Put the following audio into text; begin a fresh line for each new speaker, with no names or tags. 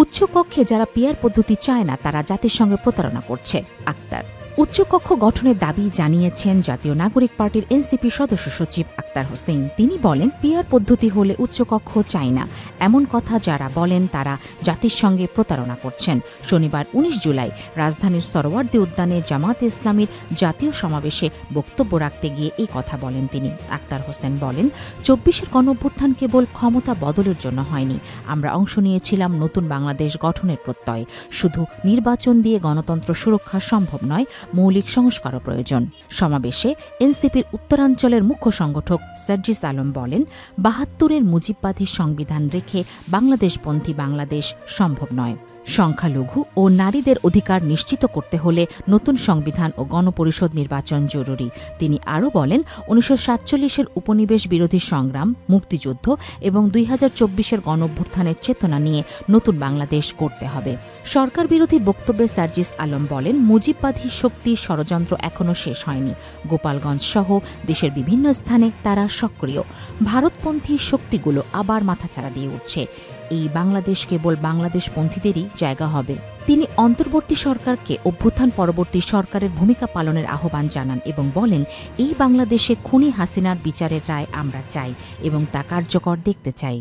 উচ্চকক্ষে যারা পিআর পদ্ধতি চায় না তারা জাতিসংঘে প্রতারণা করছে। আক্তার উচ্চকক্ষ গঠনের দাবি জানিয়েছেন জাতীয় নাগরিক পার্টির এনসিপি সদস্য সচিব আক্তার হোসেন। তিনি বলেন, পিআর পদ্ধতি হলে উচ্চকক্ষ চাই না এমন কথা যারা বলেন তারা জাতিসংঘে প্রতারণা করছেন। শনিবার ১৯ জুলাই রাজধানীর সরওয়ার্দী উদ্যানে জামায়াতে ইসলামীর জাতীয় সমাবেশে বক্তব্য রাখতে গিয়ে এই কথা বলেন তিনি। আক্তার হোসেন বলেন, ২৪-এর গণঅভ্যুত্থান কেবল ক্ষমতা বদলের জন্য হয়নি। আমরা অংশ নিয়েছিলাম নতুন বাংলাদেশ গঠনের প্রত্যয়ে। শুধু নির্বাচন দিয়ে গণতন্ত্র সুরক্ষা সম্ভব নয়, মৌলিক সংস্কারও প্রয়োজন। সমাবেশে এনসিপির উত্তরাঞ্চলের মুখ্য সংগঠক সার্জিস আলম বলেন, ৭২-এর মুজিববাদী সংবিধান রেখে বাংলাদেশপন্থী বাংলাদেশ সম্ভব নয়। সংখ্যালঘু ও নারীদের অধিকার নিশ্চিত করতে হলে নতুন সংবিধান ও গণপরিষদ নির্বাচন জরুরি। তিনি আরও বলেন, ১৯৪৭-এর উপনিবেশ বিরোধী সংগ্রাম, মুক্তিযুদ্ধ এবং ২০২৪-এর গণঅভ্যুত্থানের চেতনা নিয়ে নতুন বাংলাদেশ গড়তে হবে। সরকার বিরোধী বক্তব্যে সার্জিস আলম বলেন, মুজিববাদী শক্তির ষড়যন্ত্র এখনও শেষ হয়নি। গোপালগঞ্জ সহ দেশের বিভিন্ন স্থানে তারা সক্রিয়। ভারতপন্থী শক্তিগুলো আবার মাথাচাড়া দিয়ে উঠছে। এই বাংলাদেশ কেবল বাংলাদেশপন্থীদেরই জায়গা হবে। তিনি অন্তর্বর্তী সরকারকে অভ্যুত্থান পরবর্তী সরকারের ভূমিকা পালনের আহ্বান জানান এবং বলেন, এই বাংলাদেশে খুনি হাসিনার বিচারের রায় আমরা চাই এবং তা কার্যকর দেখতে চাই।